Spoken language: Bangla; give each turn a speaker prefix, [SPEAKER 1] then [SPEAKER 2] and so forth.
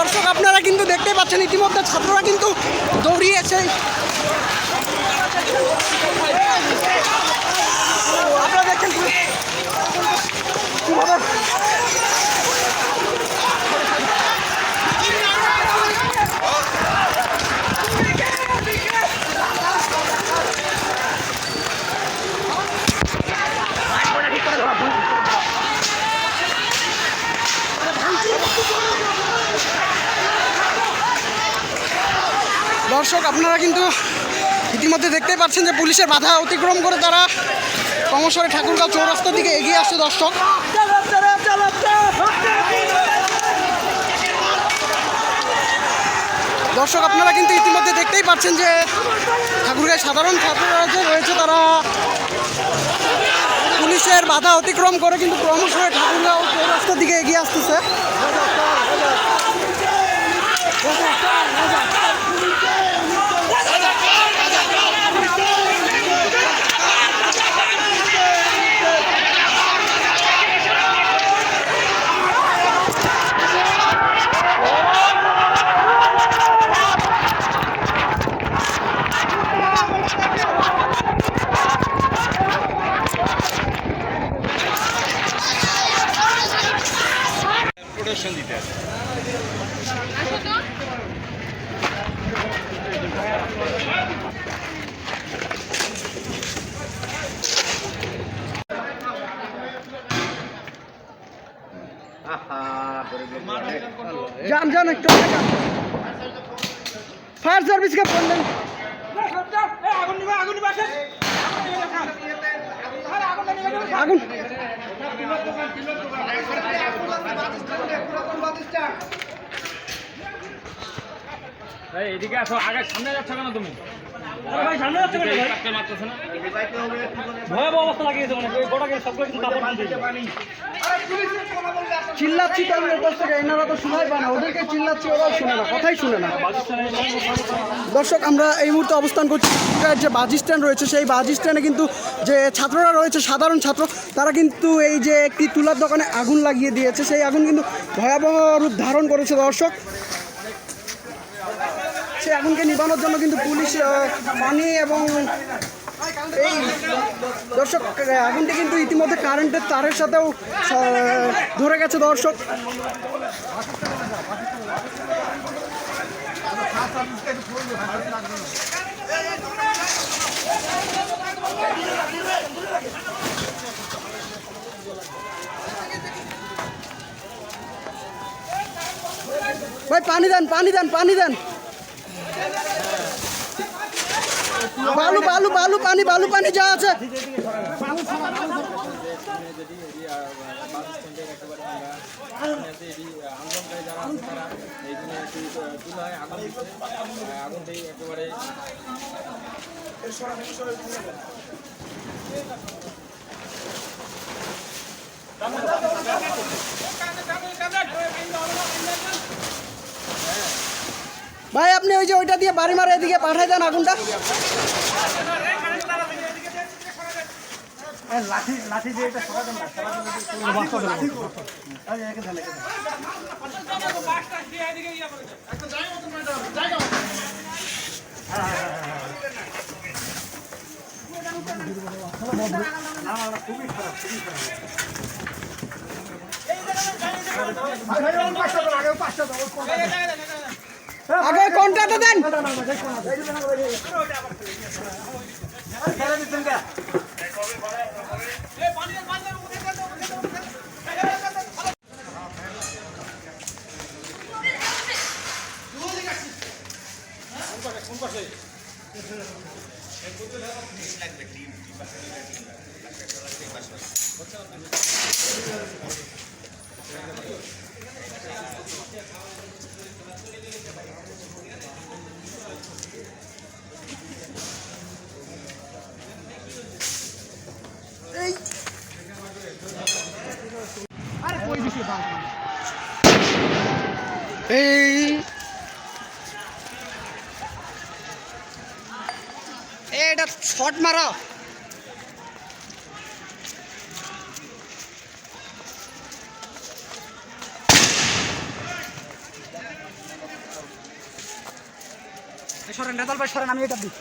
[SPEAKER 1] দর্শক আপনারা কিন্তু দেখতেই পাচ্ছেন ইতিমধ্যে ছাত্ররা কিন্তু দৌড়িয়েছে। আপনারা দেখেন দর্শক আপনারা কিন্তু ইতিমধ্যে দেখতেই পাচ্ছেন যে পুলিশের বাধা অতিক্রম করে তারা ক্রমশ ঠাকুরগাঁও চৌরাস্তার দিকে এগিয়ে আসছে। দর্শক আপনারা কিন্তু ইতিমধ্যে দেখতেই পাচ্ছেন যে ঠাকুরগাঁও সাধারণ ছাত্ররা যে রয়েছে তারা পুলিশের বাধা অতিক্রম করে কিন্তু ক্রমশ ঠাকুরগাঁও চৌরাস্তার দিকে এগিয়ে আসতেছে। जान जान एक फायर सर्विस का बंधन आगुन
[SPEAKER 2] এদিকে আসো, আগে সামনে যাচ্ছ কেন তুমি? ভাই সামনে যাচ্ছ কেন? কাটতে মারতেছ না? ভয়াবহ অবস্থা লাগিয়েছে, মানে গোটাকে সবগুলো কিন্তু কাপড় বাঁধে
[SPEAKER 1] চিল্লাচ্ছি তো আমি ওদের থেকে, এনারা তো শোনাই পায় না, ওদেরকে চিল্লাচ্ছি ওরাও শুনে না, কথাই শুনে না। দর্শক আমরা এই মুহূর্তে অবস্থান করছি যে বাস স্ট্যান্ড রয়েছে, সেই বাস স্ট্যান্ডে কিন্তু যে ছাত্ররা রয়েছে সাধারণ ছাত্র তারা কিন্তু এই যে একটি তুলার দোকানে আগুন লাগিয়ে দিয়েছে, সেই আগুন কিন্তু ভয়াবহ রূপ ধারণ করেছে। দর্শক সেই আগুনকে নিবানোর জন্য কিন্তু পুলিশ পানি এবং এই দর্শক আগুনটি কিন্তু ইতিমধ্যে কারেন্টের তারের সাথেও ধরে গেছে। দর্শক ভাই পানি দেন, পানি দেন, পানি দেন, বালু বালু বালু পানি, বালু পানি যা আছে। ভাই আপনি ওই যে ওইটা দিয়ে বাড়ি মারা এদিকে পাঠাই দেন আগুনটা। লাঠি লাঠি দিয়ে এটা সরাবেন না, খুবই খারাপ, খুবই খারাপ। আগে কোনটাতে দেন, এটা শট মারা। সরেন রেজাল ভাই সরেন, আমি এটা দিই।